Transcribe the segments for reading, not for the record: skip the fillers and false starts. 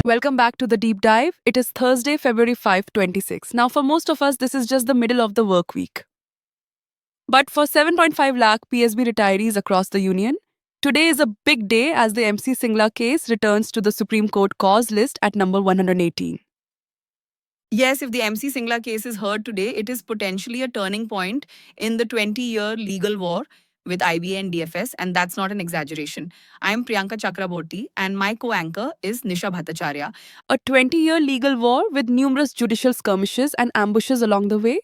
Welcome back to the deep dive. It is Thursday, February 5, 26. Now, for most of us, this is just the middle of the work week. But for 7.5 lakh PSB retirees across the union, today is a big day as the MC Singla case returns to the Supreme Court cause list at number 118. Yes, if the MC Singla case is heard today, it is potentially a turning point in the 20-year legal war with IBA and DFS, and that's not an exaggeration. I'm Priyanka Chakraborty, and my co-anchor is Nisha Bhattacharya. A 20-year legal war with numerous judicial skirmishes and ambushes along the way.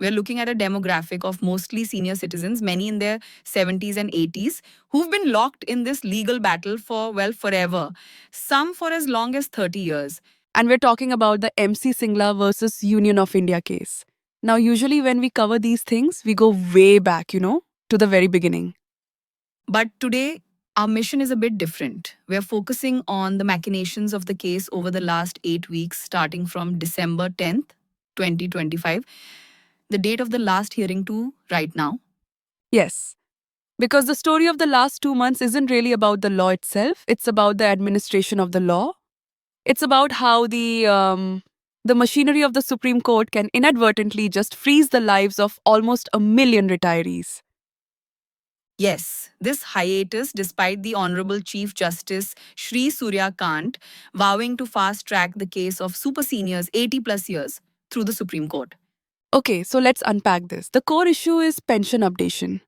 We're looking at a demographic of mostly senior citizens, many in their 70s and 80s, who've been locked in this legal battle for, well, forever. Some for as long as 30 years. And we're talking about the MC Singla versus Union of India case. Now, usually when we cover these things, we go way back, to the very beginning. But today, our mission is a bit different. We're focusing on the machinations of the case over the last 8 weeks, starting from December 10th, 2025, the date of the last hearing to right now. Yes, because the story of the last 2 months isn't really about the law itself, it's about the administration of the law. It's about how the machinery of the Supreme Court can inadvertently just freeze the lives of almost a million retirees. Yes, this hiatus, despite the Honorable Chief Justice Shri Surya Kant vowing to fast track the case of super seniors 80 plus years through the Supreme Court. Okay, so let's unpack this. The core issue is pension updation.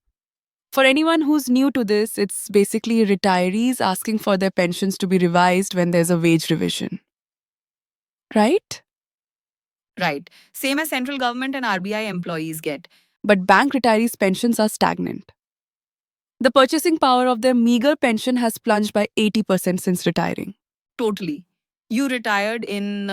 For anyone who's new to this, it's basically retirees asking for their pensions to be revised when there's a wage revision. Right? Right. Same as central government and RBI employees get. But bank retirees' pensions are stagnant. The purchasing power of their meager pension has plunged by 80% since retiring. Totally. You retired in,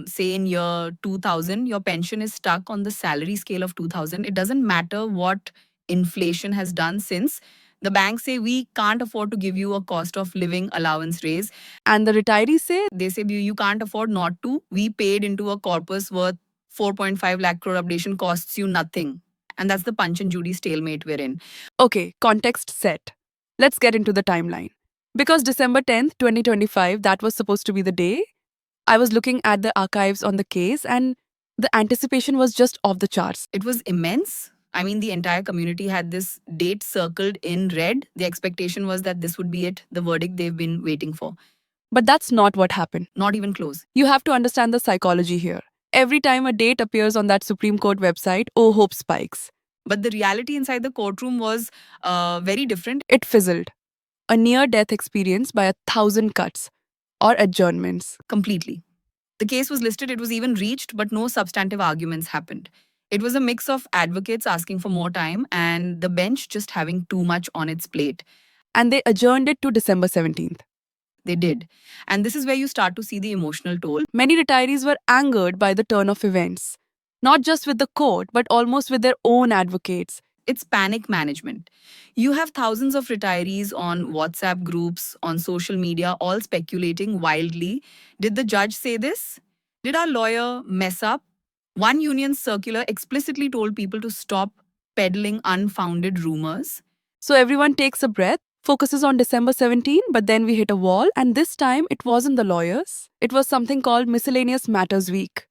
say, in year 2000, your pension is stuck on the salary scale of 2000. It doesn't matter what inflation has done since. The banks say we can't afford to give you a cost of living allowance raise. And the retirees say They say you can't afford not to. We paid into a corpus worth 4.5 lakh crore updation costs you nothing. And that's the Punch and Judy stalemate we're in. okay, context set. Let's get into the timeline. Because December 10th, 2025, that was supposed to be the day, I was looking at the archives on the case and the anticipation was just off the charts. It was immense. I mean, the entire community had this date circled in red. The expectation was that this would be it, the verdict they've been waiting for. But that's not what happened. Not even close. You have to understand the psychology here. Every time a date appears on that Supreme Court website, oh, hope spikes. But the reality inside the courtroom was very different. It fizzled. A near death experience by 1,000 cuts or adjournments. Completely. The case was listed, it was even reached, but no substantive arguments happened. It was a mix of advocates asking for more time and the bench just having too much on its plate. And they adjourned it to December 17th. They did. And this is where you start to see the emotional toll. Many retirees were angered by the turn of events, not just with the court, but almost with their own advocates. It's panic management. You have thousands of retirees on WhatsApp groups, on social media, all speculating wildly. Did the judge say this? Did our lawyer mess up? One union's circular explicitly told people to stop peddling unfounded rumors. So everyone takes a breath, focuses on December 17, but then we hit a wall, and this time it wasn't the lawyers. It was something called Miscellaneous Matters Week.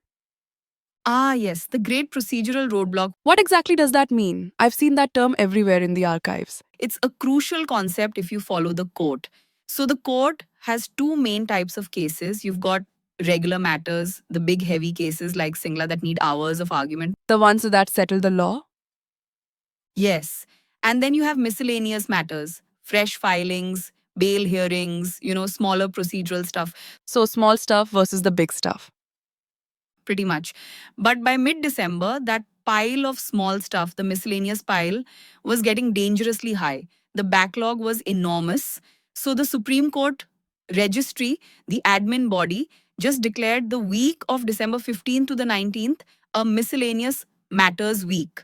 Ah, yes, the great procedural roadblock. What exactly does that mean? I've seen that term everywhere in the archives. It's a crucial concept if you follow the court. So the court has two main types of cases. You've got regular matters, the big heavy cases like Singla that need hours of argument. The ones that settle the law? Yes. And then you have miscellaneous matters, fresh filings, bail hearings, smaller procedural stuff. So small stuff versus the big stuff. Pretty much. But by mid-December, that pile of small stuff, the miscellaneous pile, was getting dangerously high. The backlog was enormous. So the Supreme Court registry, the admin body, just declared the week of December 15th to the 19th a miscellaneous matters week.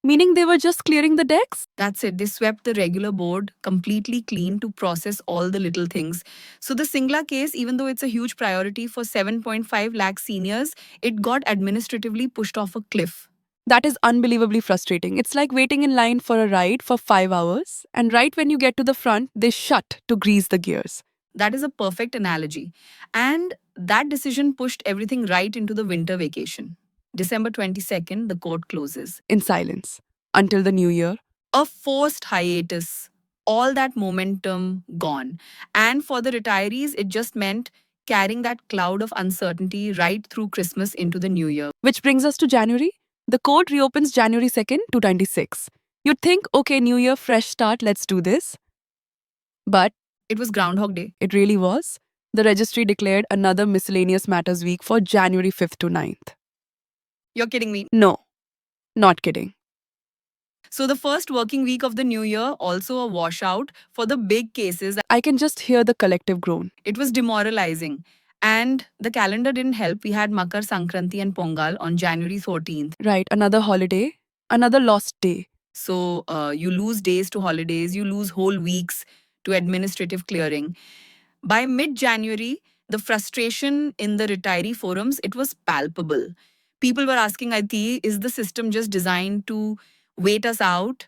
Meaning they were just clearing the decks? That's it. They swept the regular board completely clean to process all the little things. So the Singla case, even though it's a huge priority for 7.5 lakh seniors, it got administratively pushed off a cliff. That is unbelievably frustrating. It's like waiting in line for a ride for 5 hours, and right when you get to the front, they shut to grease the gears. That is a perfect analogy. And that decision pushed everything right into the winter vacation. December 22nd, the court closes. In silence. Until the new year. A forced hiatus. All that momentum gone. And for the retirees, it just meant carrying that cloud of uncertainty right through Christmas into the new year. Which brings us to January. The court reopens January 2nd, 2026. You'd think, okay, new year, fresh start, let's do this. But It was Groundhog Day. it really was. The registry declared another miscellaneous matters week for January 5th to 9th. You're kidding me. No, not kidding. So the first working week of the new year, also a washout for the big cases. I can just hear the collective groan. It was demoralizing. And the calendar didn't help. We had Makar Sankranti and Pongal on January 14th. Right, another holiday, another lost day. So you lose days to holidays, you lose whole weeks to administrative clearing. By mid-January, the frustration in the retiree forums, it was palpable. People were asking, Ati, is the system just designed to wait us out?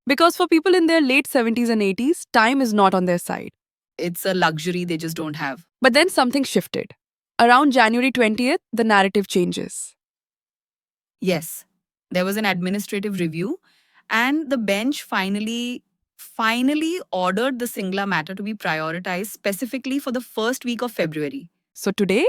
Because for people in their late 70s and 80s, time is not on their side. It's a luxury they just don't have. But then something shifted. Around January 20th, the narrative changes. Yes, there was an administrative review, and the bench finally ordered the Singla matter to be prioritized specifically for the first week of February. So today,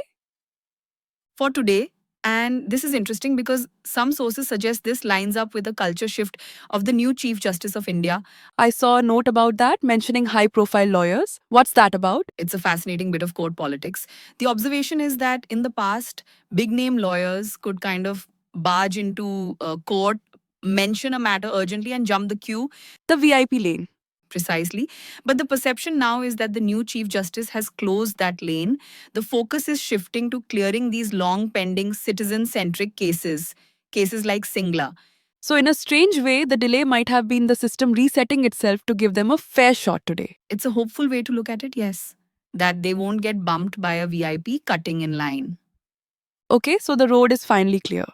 For today, and this is interesting because some sources suggest this lines up with the culture shift of the new Chief Justice of India. I saw a note about that mentioning high profile lawyers. What's that about? It's a fascinating bit of court politics. The observation is that in the past, big name lawyers could kind of barge into court, mention a matter urgently, and jump the queue. The VIP lane. Precisely. But the perception now is that the new Chief Justice has closed that lane. The focus is shifting to clearing these long pending citizen centric cases like Singla. So, in a strange way, the delay might have been the system resetting itself to give them a fair shot today. It's a hopeful way to look at it, yes. That they won't get bumped by a VIP cutting in line. Okay, so the road is finally clear.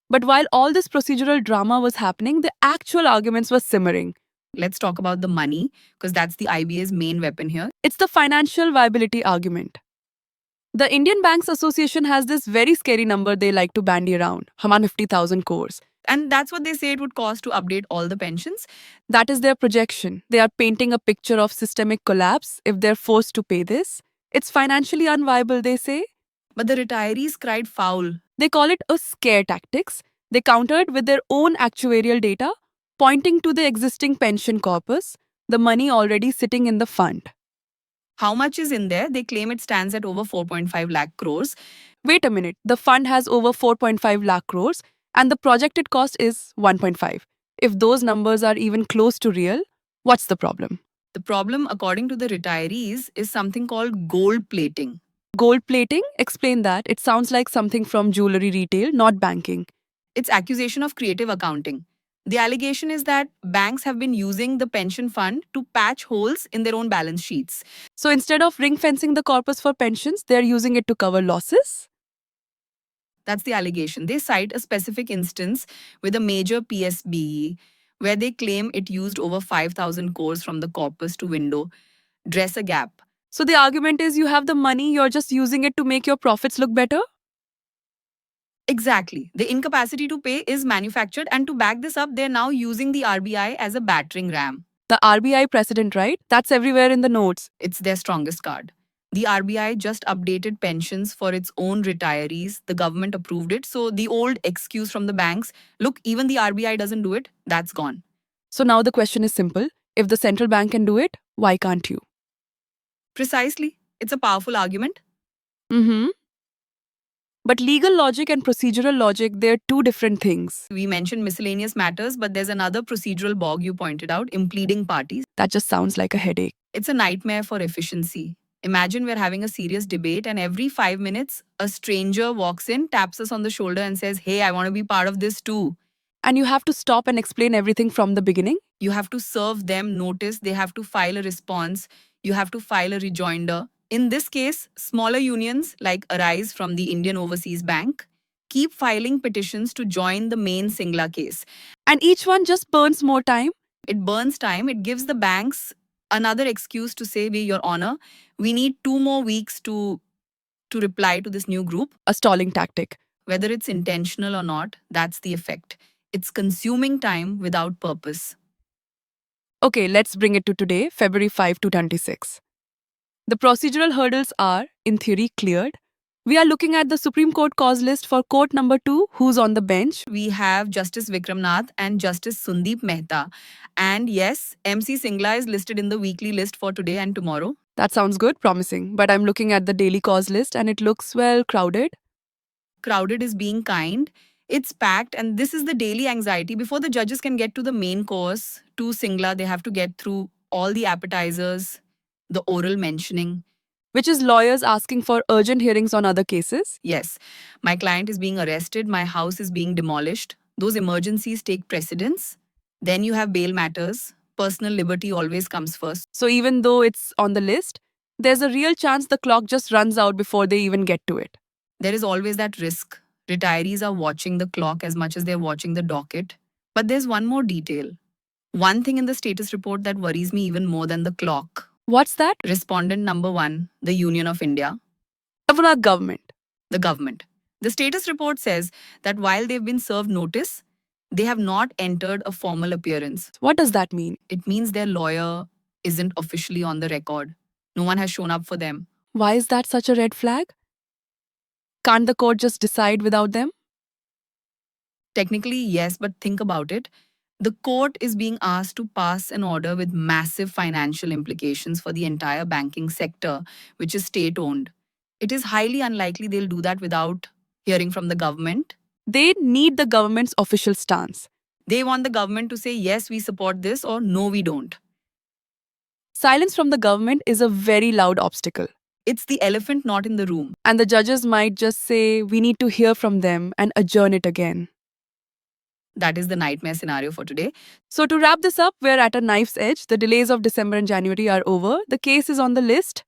But while all this procedural drama was happening, the actual arguments were simmering. Let's talk about the money, because that's the IBA's main weapon here. It's the financial viability argument. The Indian Banks Association has this very scary number they like to bandy around, 150,000 crores. And that's what they say it would cost to update all the pensions. That is their projection. They are painting a picture of systemic collapse if they're forced to pay this. It's financially unviable, they say. But the retirees cried foul. They call it a scare tactics. They countered with their own actuarial data, pointing to the existing pension corpus, the money already sitting in the fund. How much is in there? They claim it stands at over 4.5 lakh crores. Wait a minute, the fund has over 4.5 lakh crores and the projected cost is 1.5. If those numbers are even close to real, what's the problem? The problem, according to the retirees, is something called gold plating. Gold plating? Explain that. It sounds like something from jewelry retail, not banking. It's accusation of creative accounting. The allegation is that banks have been using the pension fund to patch holes in their own balance sheets. So instead of ring fencing the corpus for pensions, they're using it to cover losses? That's the allegation. They cite a specific instance with a major PSBE where they claim it used over 5,000 crores from the corpus to window, dress a gap. So the argument is you have the money, you're just using it to make your profits look better? Exactly. The incapacity to pay is manufactured, and to back this up, they're now using the RBI as a battering ram. The RBI Precedent, right? That's everywhere in the notes. It's their strongest card. The RBI just updated pensions for its own retirees. The government approved it. So the old excuse from the banks, look, even the RBI doesn't do it, that's gone. So now the question is simple. If the central bank can do it, why can't you? Precisely. It's a powerful argument. But legal logic and procedural logic, they're two different things. We mentioned miscellaneous matters, but there's another procedural bog you pointed out, impleading parties. That just sounds like a headache. It's a nightmare for efficiency. Imagine we're having a serious debate and every 5 minutes, a stranger walks in, taps us on the shoulder and says, hey, I want to be part of this too. And you have to stop and explain everything from the beginning? You have to serve them notice, they have to file a response, you have to file a rejoinder. In this case, smaller unions like Arise from the Indian Overseas Bank keep filing petitions to join the main Singla case. And each one just burns more time? It burns time, it gives the banks Another excuse to say, Your Honor, we need 2 more weeks to reply to this new group. A stalling tactic. Whether it's intentional or not, that's the effect. It's consuming time without purpose. Okay, let's bring it to today, February 5 to 26. The procedural hurdles are, in theory, cleared. We are looking at the Supreme Court cause list for court number 2, who's on the bench. We have Justice Vikramnath and Justice Sundeep Mehta. And yes, MC Singla is listed in the weekly list for today and tomorrow. That sounds good, promising. But I'm looking at the daily cause list and it looks, well, crowded. Crowded is being kind. It's packed, and this is the daily anxiety. Before the judges can get to the main course, to Singla, they have to get through all the appetizers, the oral mentioning. Which is lawyers asking for urgent hearings on other cases. Yes, my client is being arrested, my house is being demolished. Those emergencies take precedence. Then you have bail matters. Personal liberty always comes first. So even though it's on the list, there's a real chance the clock just runs out before they even get to it. There is always that risk. Retirees are watching the clock as much as they're watching the docket. But there's one more detail. One thing in the status report that worries me even more than the clock. What's that? Respondent number 1, the Union of India. Government. The government. The status report says that while they've been served notice, they have not entered a formal appearance. What does that mean? It means their lawyer isn't officially on the record. No one has shown up for them. Why is that such a red flag? Can't the court just decide without them? Technically, yes, but think about it. The court is being asked to pass an order with massive financial implications for the entire banking sector, which is state-owned. It is highly unlikely they'll do that without hearing from the government. They need the government's official stance. They want the government to say, yes, we support this, or no, we don't. Silence from the government is a very loud obstacle. It's the elephant not in the room. And the judges might just say, we need to hear from them and adjourn it again. That is the nightmare scenario for today. So to wrap this up, we're at a knife's edge. The delays of December and January are over. The case is on the list.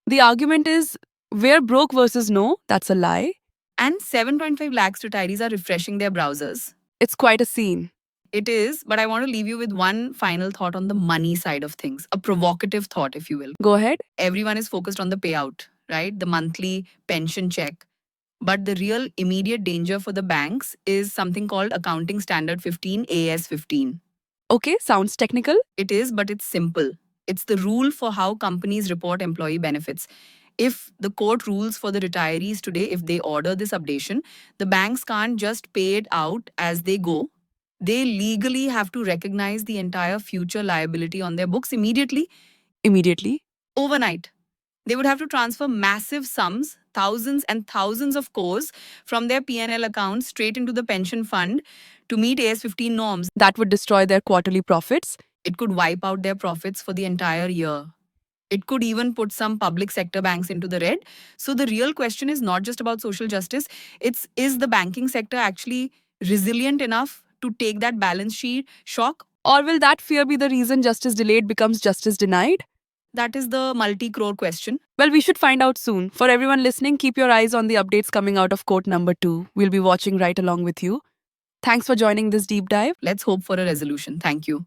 The argument is, we're broke versus no. That's a lie. And 7.5 lakhs retirees are refreshing their browsers. It's quite a scene. It is, but I want to leave you with one final thought on the money side of things. A provocative thought, if you will. Go ahead. Everyone is focused on the payout, right? The monthly pension check. But the real immediate danger for the banks is something called Accounting Standard 15, AS 15. Okay, sounds technical. It is, but it's simple. It's the rule for how companies report employee benefits. If the court rules for the retirees today, if they order this updation, the banks can't just pay it out as they go. They legally have to recognize the entire future liability on their books immediately. Overnight. They would have to transfer massive sums, thousands and thousands of crores from their P&L accounts straight into the pension fund to meet AS 15 norms. That would destroy their quarterly profits. It could wipe out their profits for the entire year. It could even put some public sector banks into the red. So the real question is not just about social justice. It's, is the banking sector actually resilient enough to take that balance sheet shock? Or will that fear be the reason justice delayed becomes justice denied? That is the multi-crore question. Well, we should find out soon. For everyone listening, keep your eyes on the updates coming out of court number 2. We'll be watching right along with you. Thanks for joining this deep dive. Let's hope for a resolution. Thank you.